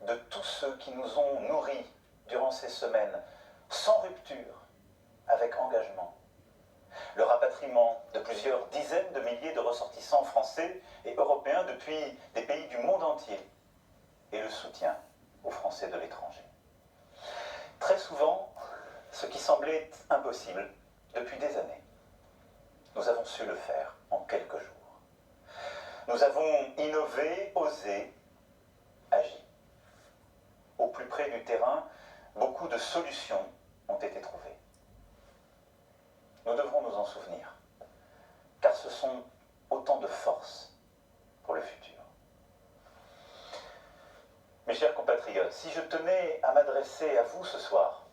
de tous ceux qui nous ont nourris durant ces semaines, sans rupture, avec engagement. Le rapatriement de plusieurs dizaines de milliers de ressortissants français et européens depuis des pays du monde entier et le soutien aux Français de l'étranger. Très souvent, ce qui semblait impossible depuis des années, nous avons su le faire en quelques jours. Nous avons innové, osé, agi. Au plus près du terrain, beaucoup de solutions ont été trouvées. Nous devrons nous en souvenir, car ce sont autant de forces pour le futur. Mes chers compatriotes, si je tenais à m'adresser à vous ce soir,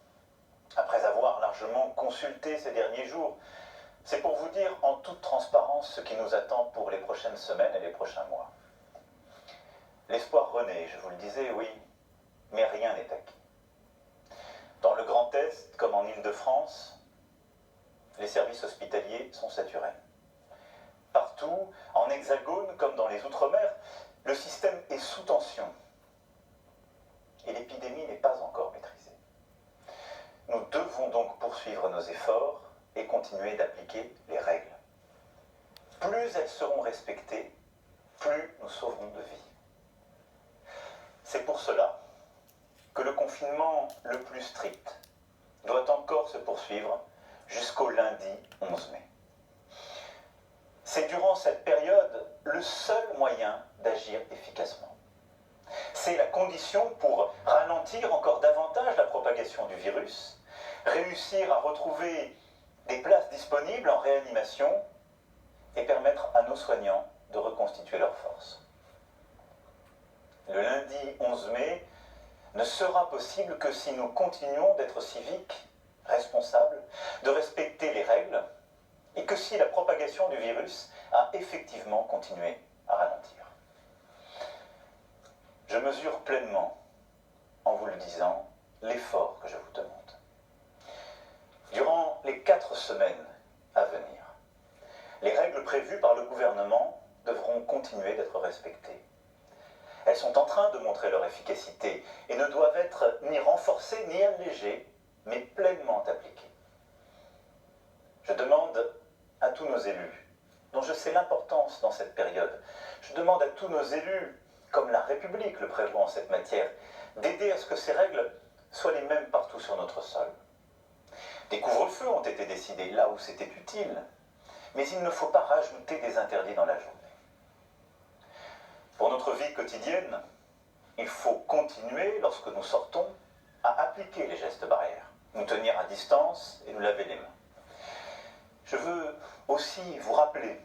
après avoir largement consulté ces derniers jours, c'est pour vous dire en toute transparence ce qui nous attend pour les prochaines semaines et les prochains mois. L'espoir renaît, je vous le disais, oui, mais rien n'est acquis. Dans le Grand Est, comme en Île-de-France, les services hospitaliers sont saturés. Partout, en Hexagone comme dans les Outre-mer, le système est sous tension. Et l'épidémie n'est pas encore maîtrisée. Nous devons donc poursuivre nos efforts et continuer d'appliquer les règles. Plus elles seront respectées, plus nous sauverons de vies. C'est pour cela que le confinement le plus strict doit encore se poursuivre jusqu'au lundi 11 mai. C'est durant cette période le seul moyen d'agir efficacement. C'est la condition pour ralentir encore davantage la propagation du virus, réussir à retrouver des places disponibles en réanimation et permettre à nos soignants de reconstituer leurs forces. Le lundi 11 mai ne sera possible que si nous continuons d'être civiques, responsables, de respecter les règles et que si la propagation du virus a effectivement continué à ralentir. Je mesure pleinement, en vous le disant, l'effort que je vous demande. Durant les 4 semaines à venir, les règles prévues par le gouvernement devront continuer d'être respectées. Elles sont en train de montrer leur efficacité et ne doivent être ni renforcées ni allégées, mais pleinement appliquées. Je demande à tous nos élus, dont je sais l'importance dans cette période, je demande à tous nos élus, comme la République le prévoit en cette matière, d'aider à ce que ces règles soient les mêmes partout sur notre sol. Des couvre-feux ont été décidés là où c'était utile, mais il ne faut pas rajouter des interdits dans la journée. Pour notre vie quotidienne, il faut continuer, lorsque nous sortons, à appliquer les gestes barrières, nous tenir à distance et nous laver les mains. Je veux aussi vous rappeler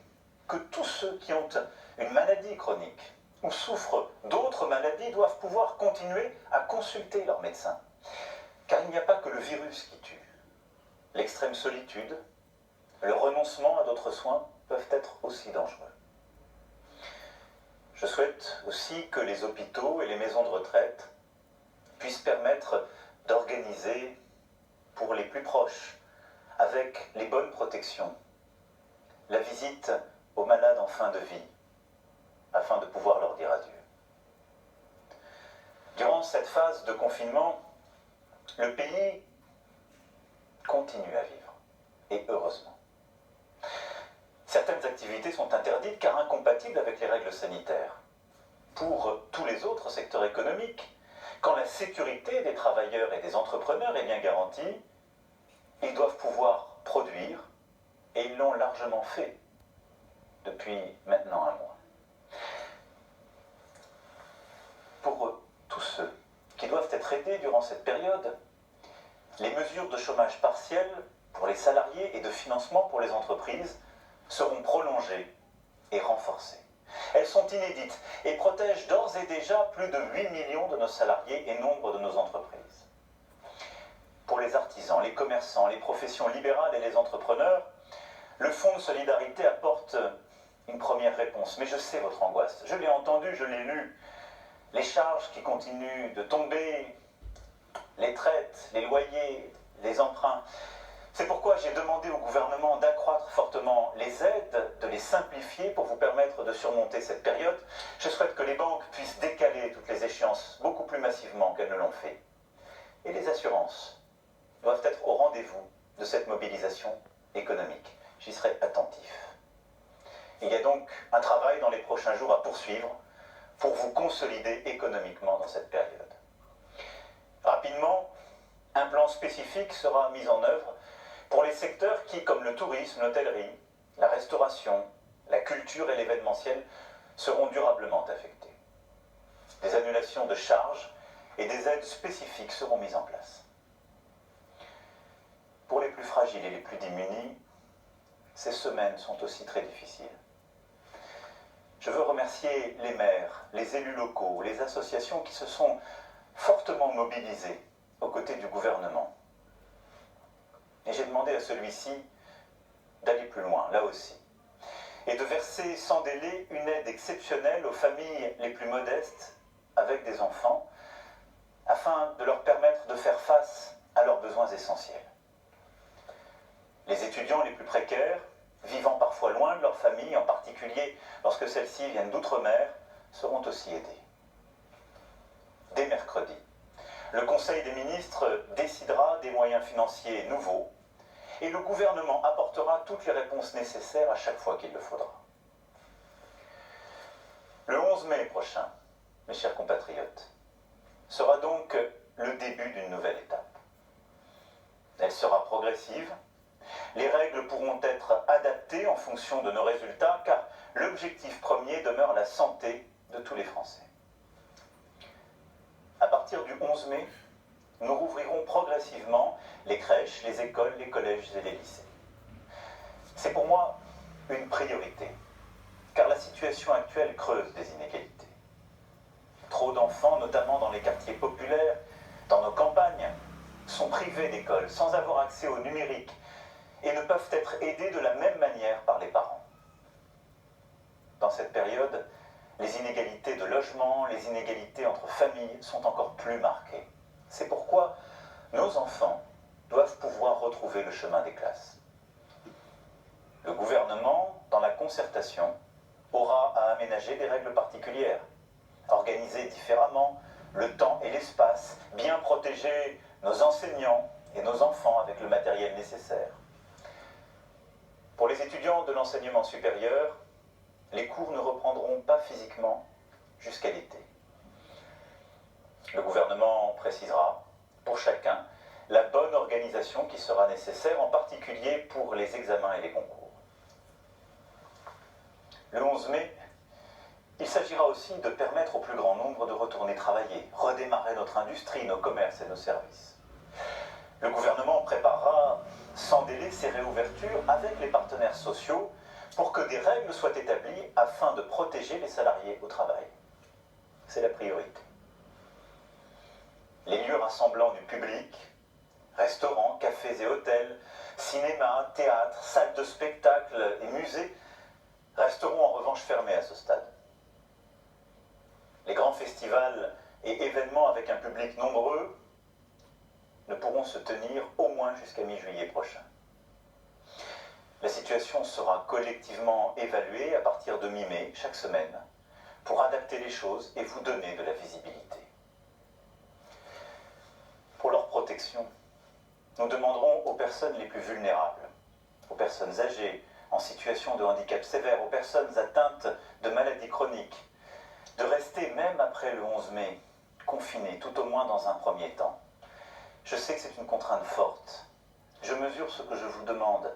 que tous ceux qui ont une maladie chronique ou souffrent d'autres maladies doivent pouvoir continuer à consulter leur médecin. Car il n'y a pas que le virus qui tue. L'extrême solitude, le renoncement à d'autres soins peuvent être aussi dangereux. Je souhaite aussi que les hôpitaux et les maisons de retraite puissent permettre d'organiser pour les plus proches, avec les bonnes protections, la visite aux malades en fin de vie, afin de pouvoir leur dire adieu. Durant cette phase de confinement, le pays continue à vivre, et heureusement. Certaines activités sont interdites car incompatibles avec les règles sanitaires. Pour tous les autres secteurs économiques, quand la sécurité des travailleurs et des entrepreneurs est bien garantie, ils doivent pouvoir produire, et ils l'ont largement fait depuis maintenant un mois. Pour tous ceux qui doivent être aidés durant cette période, les mesures de chômage partiel pour les salariés et de financement pour les entreprises seront prolongées et renforcées. Elles sont inédites et protègent d'ores et déjà plus de 8 millions de nos salariés et nombre de nos entreprises. Pour les artisans, les commerçants, les professions libérales et les entrepreneurs, le Fonds de solidarité apporte une première réponse. Mais je sais votre angoisse. Je l'ai entendu, je l'ai lu. Les charges qui continuent de tomber, les traites, les loyers, les emprunts. C'est pourquoi j'ai demandé au gouvernement d'accroître fortement les aides, de les simplifier pour vous permettre de surmonter cette période. Je souhaite que les banques puissent décaler toutes les échéances beaucoup plus massivement qu'elles ne l'ont fait. Et les assurances doivent être au rendez-vous de cette mobilisation économique. J'y serai attentif. Il y a donc un travail dans les prochains jours à poursuivre pour vous consolider économiquement dans cette période. Rapidement, un plan spécifique sera mis en œuvre pour les secteurs qui, comme le tourisme, l'hôtellerie, la restauration, la culture et l'événementiel, seront durablement affectés. Des annulations de charges et des aides spécifiques seront mises en place. Pour les plus fragiles et les plus démunis, ces semaines sont aussi très difficiles. Je veux remercier les maires, les élus locaux, les associations qui se sont fortement mobilisés aux côtés du gouvernement. Et j'ai demandé à celui-ci d'aller plus loin, là aussi, et de verser sans délai une aide exceptionnelle aux familles les plus modestes avec des enfants, afin de leur permettre de faire face à leurs besoins essentiels. Les étudiants les plus précaires, vivant parfois loin de leur famille, en particulier lorsque celles-ci viennent d'outre-mer, seront aussi aidés. Dès mercredi, le Conseil des ministres décidera des moyens financiers nouveaux et le gouvernement apportera toutes les réponses nécessaires à chaque fois qu'il le faudra. Le 11 mai prochain, mes chers compatriotes, sera donc le début d'une nouvelle étape. Elle sera progressive. Les règles pourront être adaptées en fonction de nos résultats, car l'objectif premier demeure la santé de tous les Français. À partir du 11 mai, nous rouvrirons progressivement les crèches, les écoles, les collèges et les lycées. C'est pour moi une priorité, car la situation actuelle creuse des inégalités. Trop d'enfants, notamment dans les quartiers populaires, dans nos campagnes, sont privés d'école, sans avoir accès au numérique, et ne peuvent être aidés de la même manière par les parents. Dans cette période, les inégalités de logement, les inégalités entre familles sont encore plus marquées. C'est pourquoi nos enfants doivent pouvoir retrouver le chemin des classes. Le gouvernement, dans la concertation, aura à aménager des règles particulières, organiser différemment le temps et l'espace, bien protéger nos enseignants et nos enfants avec le matériel nécessaire. Pour les étudiants de l'enseignement supérieur, les cours ne reprendront pas physiquement jusqu'à l'été. Le gouvernement précisera, pour chacun, la bonne organisation qui sera nécessaire, en particulier pour les examens et les concours. Le 11 mai, il s'agira aussi de permettre au plus grand nombre de retourner travailler, redémarrer notre industrie, nos commerces et nos services. Le gouvernement préparera sans délai ces réouvertures avec les partenaires sociaux pour que des règles soient établies afin de protéger les salariés au travail. C'est la priorité. Les lieux rassemblant du public, restaurants, cafés et hôtels, cinémas, théâtres, salles de spectacle et musées, resteront en revanche fermés à ce stade. Les grands festivals et événements avec un public nombreux ne pourront se tenir au moins jusqu'à mi-juillet prochain. La situation sera collectivement évaluée à partir de mi-mai, chaque semaine, pour adapter les choses et vous donner de la visibilité. Pour leur protection, nous demanderons aux personnes les plus vulnérables, aux personnes âgées, en situation de handicap sévère, aux personnes atteintes de maladies chroniques, de rester même après le 11 mai, confinées, tout au moins dans un premier temps. Je sais que c'est une contrainte forte. Je mesure ce que je vous demande.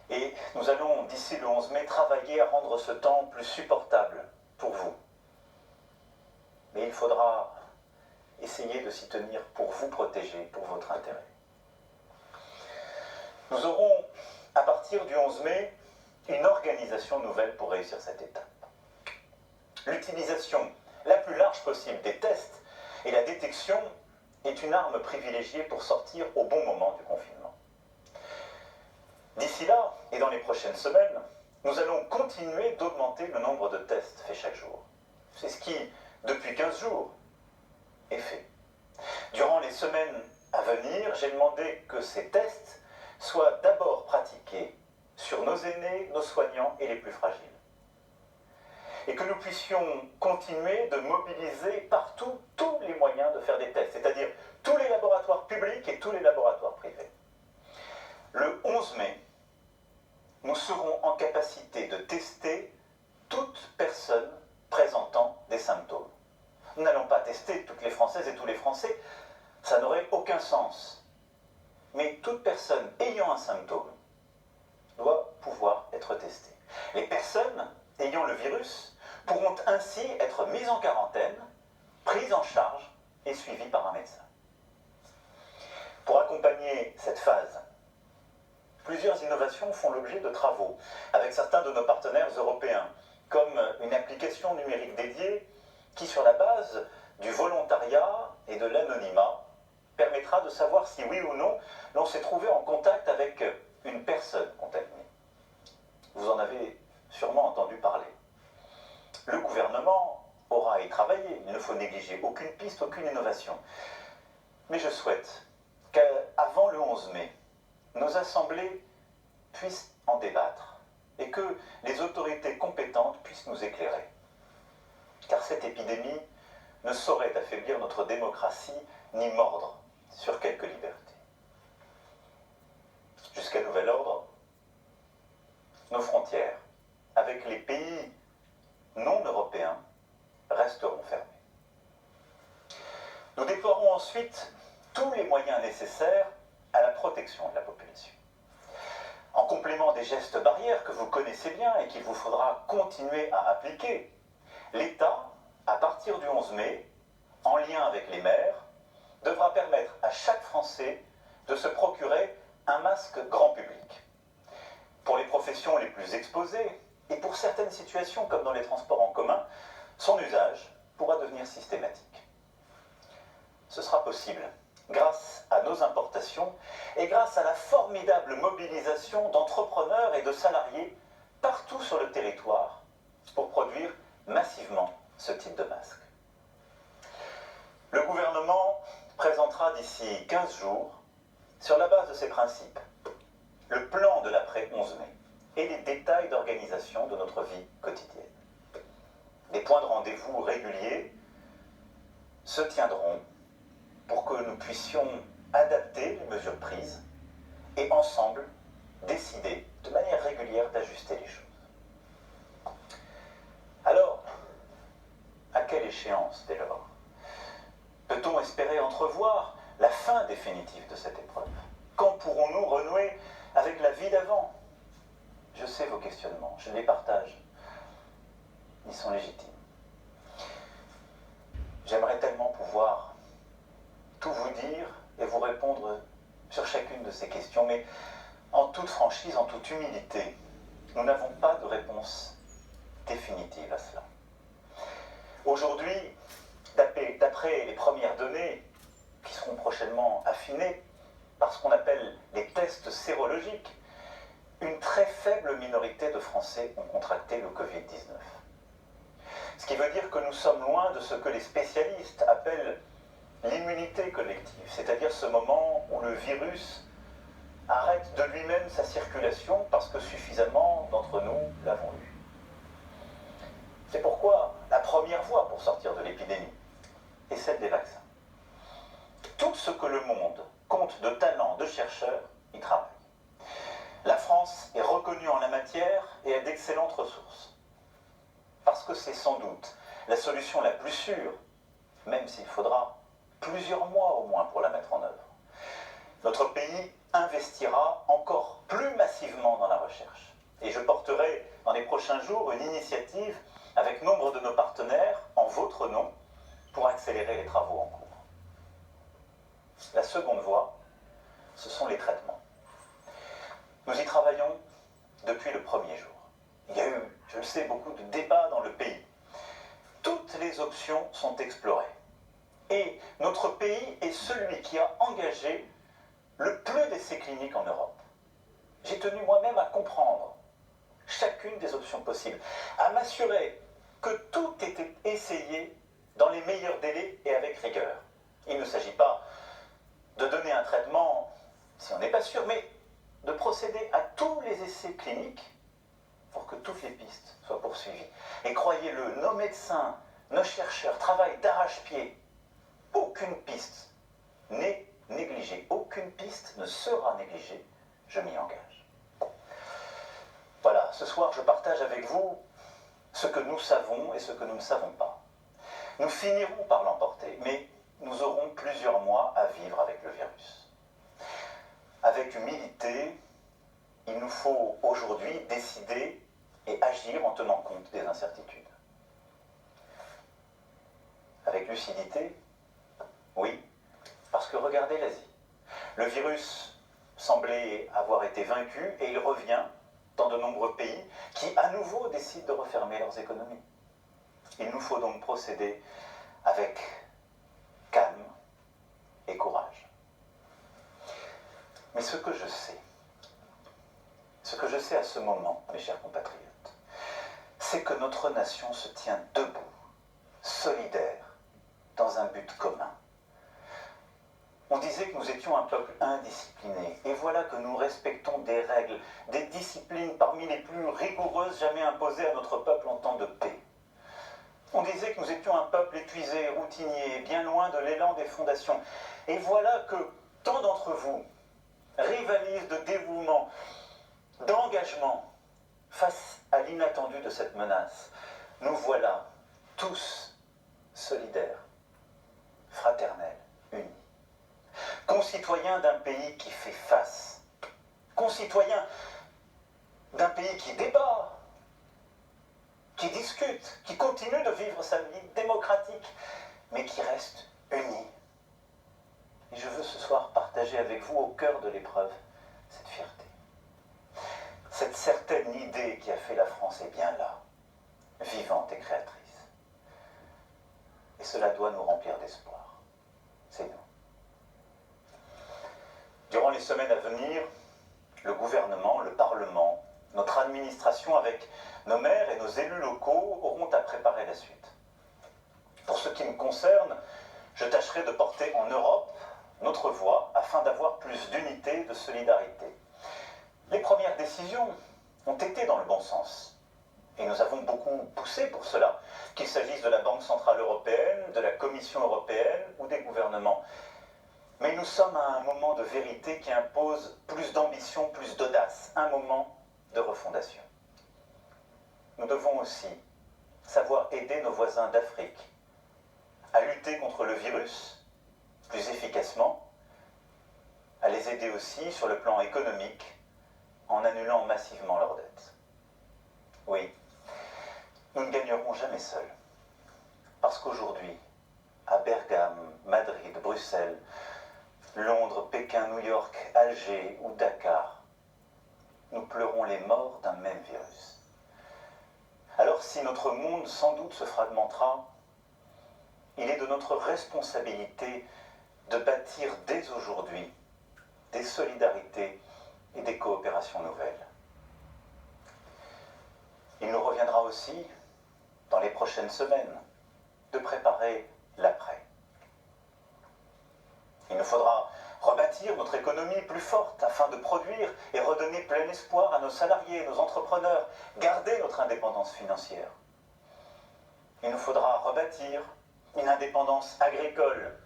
Et nous allons, d'ici le 11 mai, travailler à rendre ce temps plus supportable pour vous. Mais il faudra essayer de s'y tenir pour vous protéger, pour votre intérêt. Nous aurons, à partir du 11 mai, une organisation nouvelle pour réussir cette étape. L'utilisation la plus large possible des tests et la détection est une arme privilégiée pour sortir au bon moment du confinement. D'ici là, et dans les prochaines semaines, nous allons continuer d'augmenter le nombre de tests faits chaque jour. C'est ce qui, depuis 15 jours, est fait. Durant les semaines à venir, j'ai demandé que ces tests soient d'abord pratiqués sur nos aînés, nos soignants et les plus fragiles. et que nous puissions continuer de mobiliser partout tous les moyens de faire des tests, c'est-à-dire tous les laboratoires publics et tous les laboratoires privés. Le 11 mai, nous serons en capacité de tester toute personne présentant des symptômes. Nous n'allons pas tester toutes les Françaises et tous les Français, ça n'aurait aucun sens. Mais toute personne ayant un symptôme doit pouvoir être testée. Les personnes ayant le virus pourront ainsi être mises en quarantaine, prises en charge et suivies par un médecin. Pour accompagner cette phase, plusieurs innovations font l'objet de travaux avec certains de nos partenaires européens, comme une application numérique dédiée qui, sur la base du volontariat et de l'anonymat, permettra de savoir si oui ou non l'on s'est trouvé en contact avec une personne contaminée. Vous en avez sûrement entendu parler. Le gouvernement aura à y travailler, il ne faut négliger aucune piste, aucune innovation. Mais je souhaite qu'avant le 11 mai, nos assemblées puissent en débattre et que les autorités compétentes puissent nous éclairer. Car cette épidémie ne saurait affaiblir notre démocratie ni mordre sur quelques libertés. Jusqu'à nouvel ordre, nos frontières, avec les pays non européens, resteront fermées. Nous déploierons ensuite tous les moyens nécessaires à la protection de la population. En complément des gestes barrières que vous connaissez bien et qu'il vous faudra continuer à appliquer, l'État, à partir du 11 mai, en lien avec les maires, devra permettre à chaque Français de se procurer un masque grand public. Pour les professions les plus exposées et pour certaines situations comme dans les transports en commun, son usage pourra devenir systématique. Ce sera possible grâce à nos importations et grâce à la formidable mobilisation d'entrepreneurs et de salariés partout sur le territoire pour produire massivement ce type de masque. Le gouvernement présentera d'ici 15 jours, sur la base de ces principes, le plan de l'après-11 mai et les détails d'organisation de notre vie quotidienne. Des points de rendez-vous réguliers se tiendront pour que nous puissions adapter les mesures prises et ensemble décider de manière régulière d'ajuster les choses. Alors, à quelle échéance dès lors peut-on espérer entrevoir la fin définitive de cette épreuve? Quand pourrons-nous renouer avec la vie d'avant? Je sais vos questionnements, je les partage. Ils sont légitimes. J'aimerais tellement pouvoir tout vous dire et vous répondre sur chacune de ces questions, mais en toute franchise, en toute humilité, nous n'avons pas de réponse définitive à cela. Aujourd'hui, d'après les premières données qui seront prochainement affinées par ce qu'on appelle les tests sérologiques, une très faible minorité de Français ont contracté le Covid-19. Ce qui veut dire que nous sommes loin de ce que les spécialistes appellent l'immunité collective, c'est-à-dire ce moment où le virus arrête de lui-même sa circulation parce que suffisamment d'entre nous l'avons eu. C'est pourquoi la première voie pour sortir de l'épidémie est celle des vaccins. Tout ce que le monde compte de talents, de chercheurs, y travaille. La France est reconnue en la matière et a d'excellentes ressources. Parce que c'est sans doute la solution la plus sûre, même s'il faudra plusieurs mois au moins pour la mettre en œuvre. Notre pays investira encore plus massivement dans la recherche. Et je porterai dans les prochains jours une initiative avec nombre de nos partenaires en votre nom pour accélérer les travaux en cours. La seconde voie, ce sont les traitements. Nous y travaillons depuis le premier jour. Il y a eu, je le sais, beaucoup de débats dans le pays. Toutes les options sont explorées. Et notre pays est celui qui a engagé le plus d'essais cliniques en Europe. J'ai tenu moi-même à comprendre chacune des options possibles, à m'assurer que tout était essayé dans les meilleurs délais et avec rigueur. Il ne s'agit pas de donner un traitement si on n'est pas sûr, mais de procéder à tous les essais cliniques pour que toutes les pistes soient poursuivies. Et croyez-le, nos médecins, nos chercheurs travaillent d'arrache-pied. Aucune piste n'est négligée, aucune piste ne sera négligée, je m'y engage. Voilà, ce soir je partage avec vous ce que nous savons et ce que nous ne savons pas. Nous finirons par l'emporter, mais nous aurons plusieurs mois à vivre avec le virus. Avec humilité, il nous faut aujourd'hui décider et agir en tenant compte des incertitudes. Avec lucidité, oui, parce que regardez l'Asie. Le virus semblait avoir été vaincu et il revient dans de nombreux pays qui à nouveau décident de refermer leurs économies. Il nous faut donc procéder avec calme et courage. Mais ce que je sais à ce moment, mes chers compatriotes, c'est que notre nation se tient debout, solidaire, dans un but commun. On disait que nous étions un peuple indiscipliné, et voilà que nous respectons des règles, des disciplines parmi les plus rigoureuses jamais imposées à notre peuple en temps de paix. On disait que nous étions un peuple épuisé, routinier, bien loin de l'élan des fondations. Et voilà que tant d'entre vous rivalisent de dévouement, d'engagement face à l'inattendu de cette menace. Nous voilà tous solidaires, fraternels, unis. Concitoyens d'un pays qui fait face, concitoyens d'un pays qui débat, qui discute, qui continue de vivre sa vie démocratique, mais qui reste unis. Et je veux ce soir partager avec vous au cœur de l'épreuve cette fierté. Cette certaine idée qui a fait la France est bien là, vivante et créatrice. Et cela doit nous remplir d'espoir. C'est nous. Durant les semaines à venir, le gouvernement, le Parlement, notre administration avec nos maires et nos élus locaux auront à préparer la suite. Pour ce qui me concerne, je tâcherai de porter en Europe notre voix afin d'avoir plus d'unité, de solidarité. Les premières décisions ont été dans le bon sens et nous avons beaucoup poussé pour cela, qu'il s'agisse de la Banque Centrale Européenne, de la Commission Européenne ou des gouvernements. Mais nous sommes à un moment de vérité qui impose plus d'ambition, plus d'audace, un moment de refondation. Nous devons aussi savoir aider nos voisins d'Afrique à lutter contre le virus plus efficacement, à les aider aussi sur le plan économique en annulant massivement leurs dettes. Oui, nous ne gagnerons jamais seuls, parce qu'aujourd'hui, à Bergame, Madrid, Bruxelles, Londres, Pékin, New York, Alger ou Dakar, nous pleurons les morts d'un même virus. Alors si notre monde sans doute se fragmentera, il est de notre responsabilité de bâtir dès aujourd'hui des solidarités et des coopérations nouvelles. Il nous reviendra aussi, dans les prochaines semaines, de préparer l'après. Il nous faudra rebâtir notre économie plus forte afin de produire et redonner plein espoir à nos salariés, nos entrepreneurs, garder notre indépendance financière. Il nous faudra rebâtir une indépendance agricole,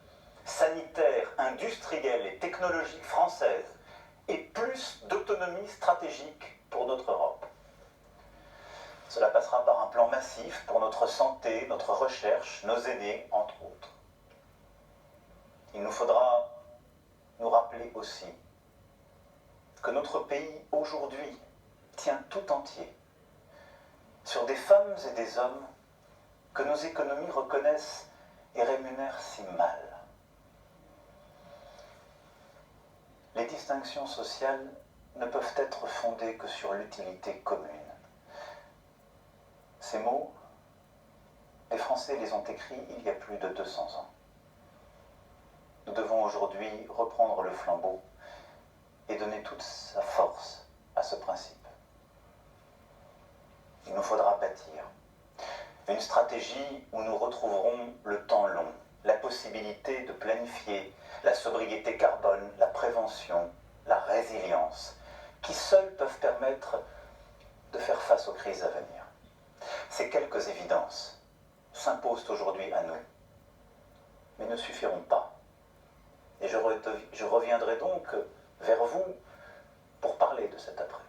sanitaire, industrielle et technologique française et plus d'autonomie stratégique pour notre Europe. Cela passera par un plan massif pour notre santé, notre recherche, nos aînés, entre autres. Il nous faudra nous rappeler aussi que notre pays, aujourd'hui, tient tout entier sur des femmes et des hommes que nos économies reconnaissent et rémunèrent si mal. Les distinctions sociales ne peuvent être fondées que sur l'utilité commune. Ces mots, les Français les ont écrits il y a plus de 200 ans. Nous devons aujourd'hui reprendre le flambeau et donner toute sa force à ce principe. Il nous faudra bâtir une stratégie où nous retrouverons le temps long, la possibilité de planifier la sobriété carbone, la prévention, la résilience, qui seuls peuvent permettre de faire face aux crises à venir. Ces quelques évidences s'imposent aujourd'hui à nous, mais ne suffiront pas. Et je reviendrai donc vers vous pour parler de cet après.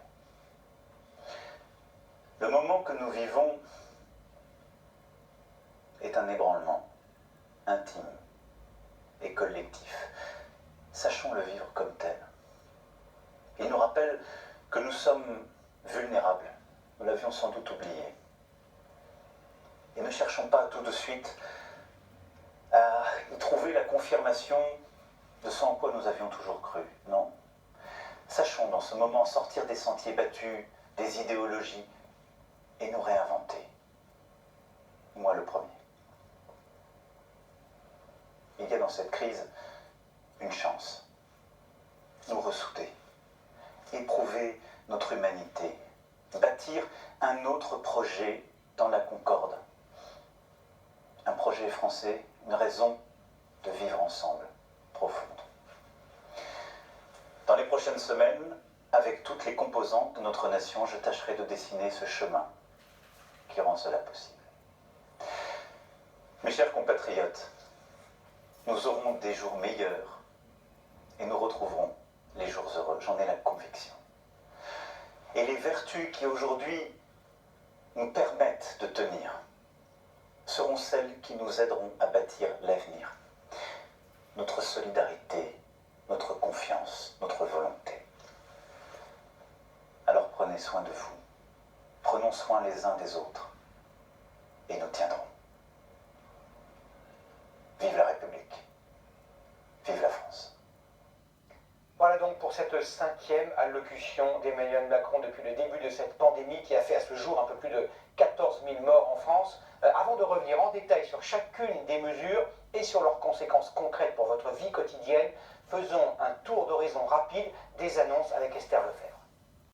Le moment que nous vivons est un ébranlement intime et collectif. Sachons le vivre comme tel. Il nous rappelle que nous sommes vulnérables. Nous l'avions sans doute oublié. Et ne cherchons pas tout de suite à y trouver la confirmation de ce en quoi nous avions toujours cru. Non. Sachons dans ce moment sortir des sentiers battus, des idéologies, et nous réinventer. Moi le premier. Il y a dans cette crise une chance. Nous ressouder, éprouver notre humanité, bâtir un autre projet dans la concorde. Un projet français, une raison de vivre ensemble, profonde. Dans les prochaines semaines, avec toutes les composantes de notre nation, je tâcherai de dessiner ce chemin qui rend cela possible. Mes chers compatriotes, nous aurons des jours meilleurs et nous retrouverons les jours heureux, j'en ai la conviction. Et les vertus qui aujourd'hui nous permettent de tenir seront celles qui nous aideront à bâtir l'avenir. Notre solidarité, notre confiance, notre volonté. Alors prenez soin de vous, prenons soin les uns des autres et nous tiendrons. Vive la République, vive la France. Voilà donc pour cette 5e allocution d'Emmanuel Macron depuis le début de cette pandémie qui a fait à ce jour un peu plus de 14 000 morts en France. Avant de revenir en détail sur chacune des mesures et sur leurs conséquences concrètes pour votre vie quotidienne, faisons un tour d'horizon rapide des annonces avec Esther Lefebvre.